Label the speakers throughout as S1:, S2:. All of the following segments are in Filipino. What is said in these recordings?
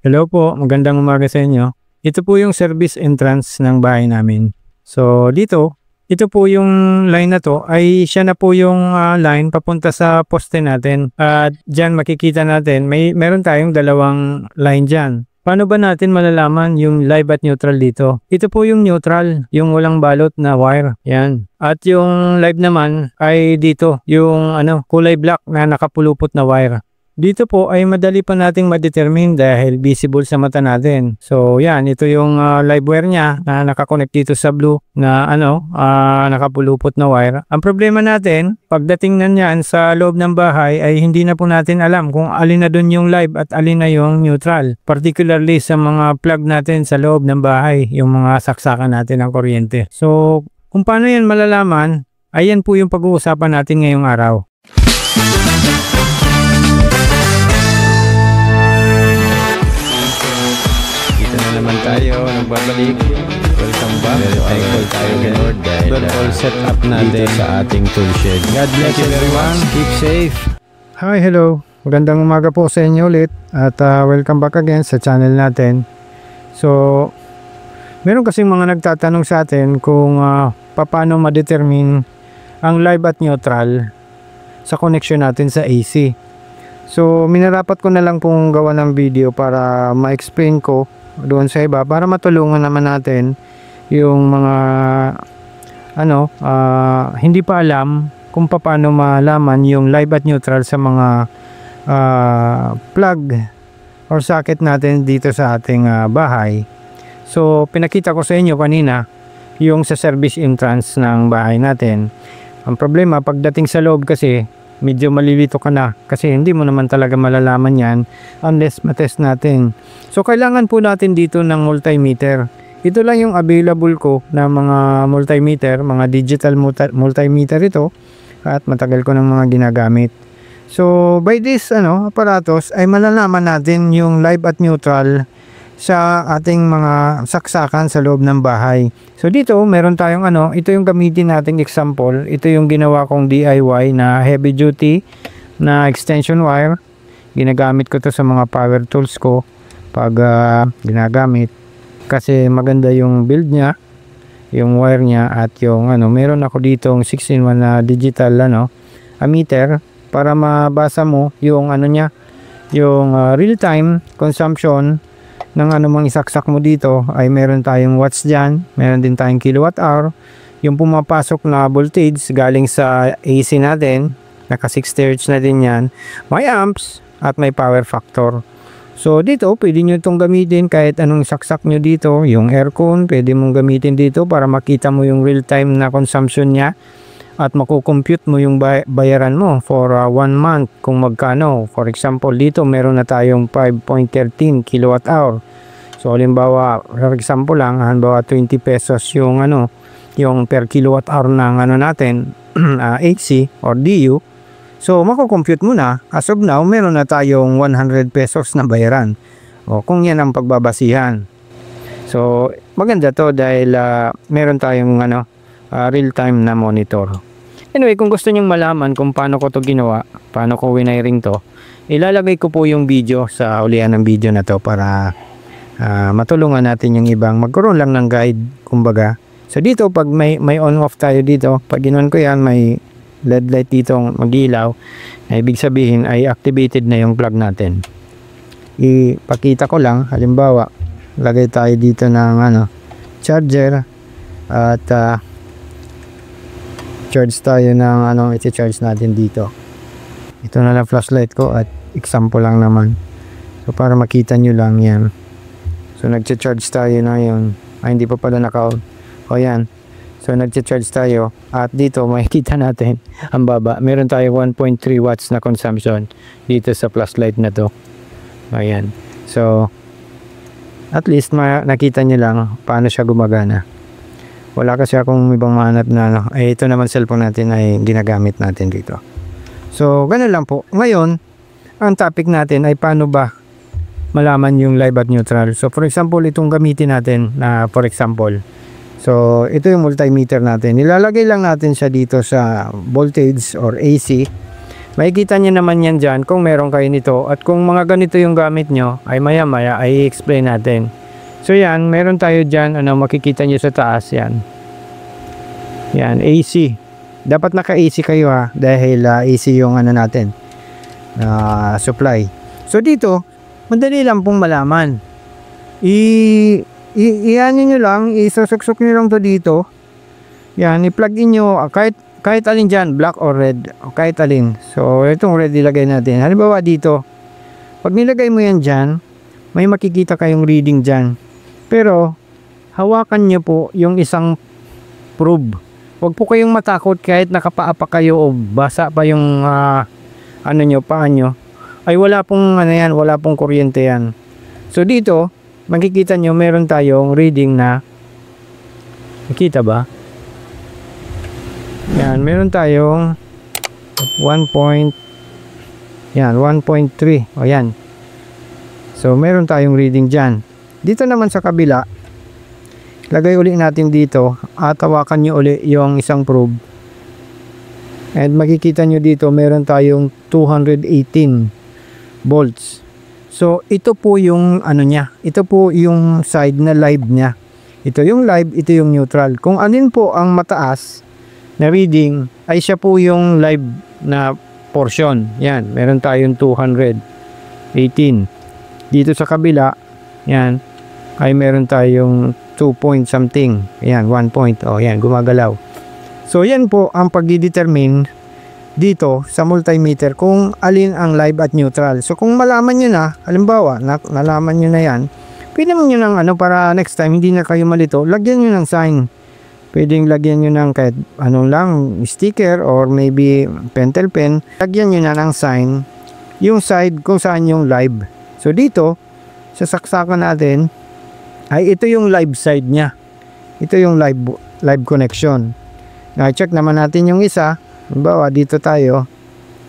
S1: Hello po, magandang umaga sa inyo. Ito po yung service entrance ng bahay namin. So dito, ito po yung line na to ay siya na po yung line papunta sa poste natin. At dyan makikita natin meron tayong dalawang line dyan. Paano ba natin malalaman yung live at neutral dito? Ito po yung neutral, yung walang balot na wire. Yan. At yung live naman ay dito, yung kulay black na nakapulupot na wire. Dito po ay madali pa nating ma-determine dahil visible sa mata natin. So yan, ito yung live wire niya na nakakonect dito sa blue na nakapulupot na wire. Ang problema natin, pagdating na niyan sa loob ng bahay ay hindi na po natin alam kung alin na dun yung live at alin na yung neutral. Particularly sa mga plug natin sa loob ng bahay, yung mga saksakan natin ng kuryente. So kung paano yan malalaman, ayan po yung pag-uusapan natin ngayong araw.
S2: Naman tayo, nagbabalik. Welcome back. Very thankful tayo Lord dahil all set up natin sa ating tool shed. God bless everyone. Keep safe.
S1: Hi, hello. Magandang umaga po sa inyo ulit at welcome back again sa channel natin. So, meron kasing mga nagtatanong sa atin kung paano ma-determine ang live at neutral sa connection natin sa AC. So, minarapat ko na lang pong gawa ng video para ma-explain ko doon sa iba para matulungan naman natin yung mga hindi pa alam kung paano malaman yung live at neutral sa mga plug or socket natin dito sa ating bahay. So pinakita ko sa inyo kanina yung sa service entrance ng bahay natin. Ang problema pagdating sa loob kasi medyo malilito ka na kasi hindi mo naman talaga malalaman yan unless matest natin. So kailangan po natin dito ng multimeter. Ito lang yung available ko na mga multimeter, mga digital multimeter ito at matagal ko ng mga ginagamit. So by this aparatos ay malalaman natin yung live at neutral sa ating mga saksakan sa loob ng bahay. So dito meron tayong ito yung gamitin nating example. Ito yung ginawa kong DIY na heavy duty na extension wire. Ginagamit ko to sa mga power tools ko pag ginagamit kasi maganda yung build niya, yung wire niya at yung meron ako ditong 6-in-1 na digital ammeter para mabasa mo yung yung real time consumption ng anumang isaksak mo dito ay meron tayong watts dyan, meron din tayong kilowatt hour, yung pumapasok na voltage galing sa AC natin, naka 60 Hz na din yan, may amps at may power factor. So dito pwede nyo itong gamitin kahit anong saksak nyo dito, yung aircon pwede mong gamitin dito para makita mo yung real time na consumption nya at makukompute mo yung bayaran mo for 1 month kung magkano. For example dito meron na tayong 5.13 kilowatt hour. So halimbawa for example lang, halimbawa 20 pesos yung yung per kilowatt hour ng natin AC or DU. So makukompute mo na, as of now meron na tayong 100 pesos na bayaran. O kung yan ang pagbabasihan. So maganda to dahil meron tayong real time na monitor. Anyway, kung gusto nyong malaman kung paano ko to ginawa, paano ko wiring to, ilalagay ko po yung video sa ulian ng video na to para matulungan natin yung ibang magkaroon lang ng guide kumbaga. So dito pag may on off tayo dito, pag inon ko yan may LED light dito mag-ilaw, ibig sabihin ay activated na yung plug natin. Ipakita ko lang, halimbawa lagay tayo dito ng charger at charge tayo ng iti-charge natin dito. Ito na lang flashlight ko at example lang naman. So para makita nyo lang yan. So nagcha-charge tayo na yun. Hindi pa pala naka-on. O yan. So nagcha-charge tayo at dito makikita natin ang baba. Meron tayo 1.3 watts na consumption dito sa flashlight na to. Ayan. So at least nakita nyo lang paano siya gumagana. Wala kasi akong ibang mahanap na ito naman cellphone natin ay ginagamit natin dito. So ganun lang po. Ngayon ang topic natin ay paano ba malaman yung live at neutral. So for example itong gamitin natin na for example. So ito yung multimeter natin. Nilalagay lang natin siya dito sa voltage or AC Makikita nyo naman yan dyan kung meron kayo nito. At kung mga ganito yung gamit nyo, ay maya maya ay i-explain natin. So yan, meron tayo dyan, makikita nyo sa taas yan. Yan, AC. Dapat naka-AC kayo dahil AC yung natin, supply. So dito, madali lang pong malaman. Iyan nyo lang, isasuksok nyo lang to dito. Yan, i-plug in nyo, kahit alin dyan, black or red, kahit alin. So, itong red ilagay natin. Halimbawa dito, pag nilagay mo yan dyan, may makikita kayong reading dyan. Pero, hawakan nyo po yung isang probe. Huwag po kayong matakot kahit nakapaa pa kayo o basa pa yung paa nyo. Ay wala pong wala pong kuryente yan. So dito, makikita nyo meron tayong reading na, nakita ba? Yan, meron tayong 1.3. O yan. So, meron tayong reading dyan. Dito naman sa kabila, lagay uli natin dito at hawakan nyo uli yung isang probe. And makikita nyo dito, meron tayong 218 volts. So, ito po yung niya. Ito po yung side na live niya. Ito yung live, ito yung neutral. Kung alin po ang mataas na reading ay siya po yung live na portion. Yan, meron tayong 218. Dito sa kabila, yan, ay meron tayong 2 point something. Yan, 1 point. O, yan, gumagalaw. So, yan po ang pagdidetermine dito sa multimeter kung alin ang live at neutral. So, kung malaman nyo na, halimbawa, nalaman nyo na yan, pwede mo nyo ng para next time, hindi na kayo malito, lagyan nyo ng sign. Pwedeng lagyan nyo ng kahit sticker or maybe pentel pen. Lagyan nyo na ng sign yung side kung saan yung live. So dito, sa saksakan natin, ay ito yung live side niya. Ito yung live connection. Check naman natin yung isa. Halimbawa, dito tayo.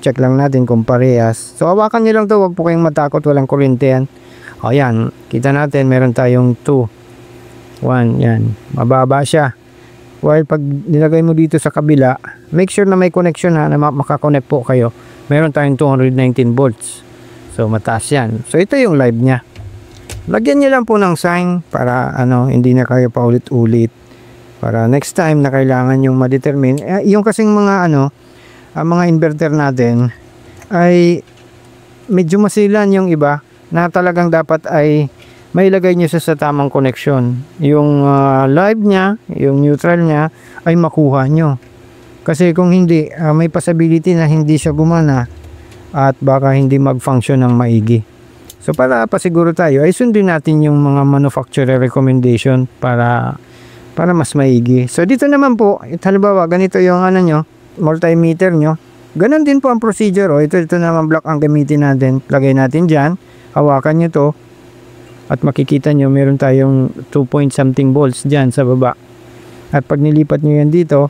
S1: Check lang natin kung parehas. So hawakan nyo lang to, wag po kayong matakot, walang kuryente yan. O yan, kita natin meron tayong 2, 1, yan. Mababa siya. While pag nilagay mo dito sa kabila, make sure na may connection na makakonect po kayo. Meron tayong 219 volts. So mataas yan. So ito yung live niya. Lagyan niyo lang po ng sign para hindi na kayo paulit-ulit. Para next time na kailangan yung ma-determine. Yung kasing mga mga inverter natin ay medyo masilan yung iba na talagang dapat ay may ilagay nyo sa tamang connection. Yung live niya, yung neutral niya, ay makuha nyo. Kasi kung hindi, may possibility na hindi siya gumana at baka hindi mag-function ng maigi. So para pasiguro tayo, ay sundin natin yung mga manufacturer recommendation para mas maigi. So dito naman po, halimbawa ganito yung multimeter nyo. Ganon din po ang procedure. Ito naman block ang gamitin natin. Lagay natin dyan. Hawakan nyo to. At makikita nyo, meron tayong 2 point something volts dyan sa baba. At pag nilipat nyo yan dito,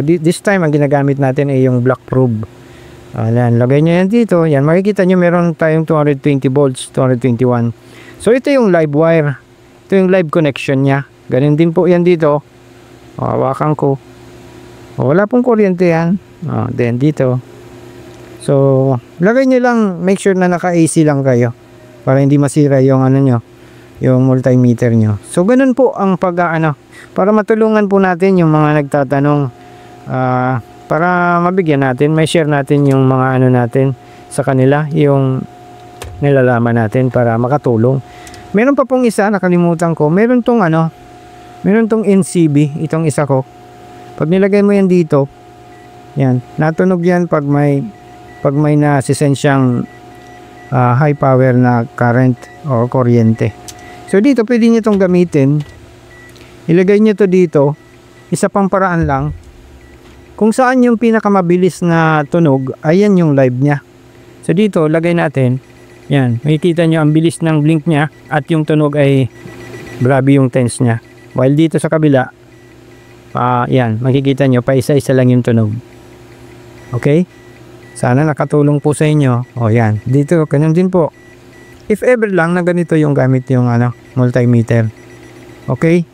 S1: this time ang ginagamit natin ay yung black probe. Ayan, lagay nyo yan dito. Yan, makikita nyo meron tayong 220 volts, 221. So ito yung live wire. Ito yung live connection nya. Ganun din po yan dito. Hawakan ko. Wala pong kuryente yan. Then dito. So, lagay nyo lang, make sure na naka-AC lang kayo. Para hindi masira yung yung multimeter nyo. So ganun po ang para matulungan po natin yung mga nagtatanong, para mabigyan natin, may share natin yung mga natin sa kanila, yung nilalaman natin para makatulong. Meron pa pong isa, nakalimutan ko, meron tong NCB, itong isa ko. Pag nilagay mo yan dito, yan, natunog yan pag may nasisend siyang high power na current o kuryente. So dito pwede nyo itong gamitin. Ilagay nyo to dito. Isa pang paraan lang. Kung saan yung pinakamabilis na tunog, ayan yung live nya. So dito lagay natin. Yan, makikita nyo ang bilis ng blink nya at yung tunog ay grabe yung tense nya. While dito sa kabila, yan, makikita nyo pa isa-isa lang yung tunog. Okay? Sana nakatulong po sa inyo. O yan, dito ganun din po. If ever lang na ganito yung gamit yung multimeter. Okay?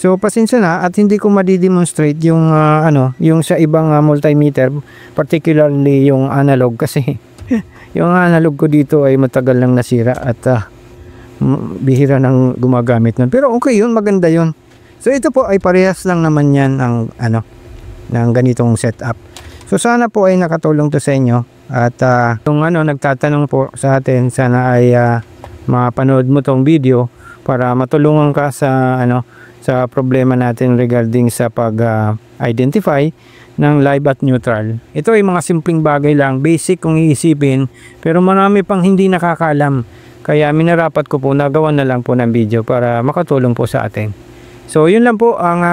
S1: So pasensya na at hindi ko madi-demonstrate yung yung sa ibang multimeter, particularly yung analog kasi yung analog ko dito ay matagal nang nasira at bihira nang gumagamit nun. Pero okay yun, maganda yun. So ito po ay parehas lang naman yan ng ng ganitong setup. So sana po ay nakatulong to sa inyo at kung nagtatanong po sa atin, sana ay mapanood mo tong video para matulungan ka sa sa problema natin regarding sa pag-identify ng live at neutral. Ito ay mga simpleng bagay lang, basic kung iisipin, pero marami pang hindi nakakaalam. Kaya minarapat ko po, nagawa na lang po ng video para makatulong po sa atin. So yun lang po ang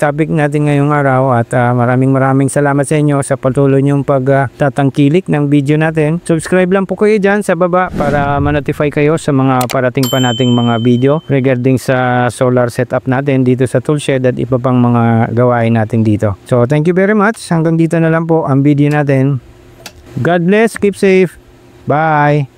S1: topic natin ngayong araw at maraming salamat sa inyo sa patuloy niyong pagtatangkilik ng video natin. Subscribe lang po kayo dyan sa baba para ma-notify kayo sa mga parating pa nating mga video regarding sa solar setup natin dito sa toolshed at iba pang mga gawain natin dito. So thank you very much. Hanggang dito na lang po ang video natin. God bless, keep safe. Bye!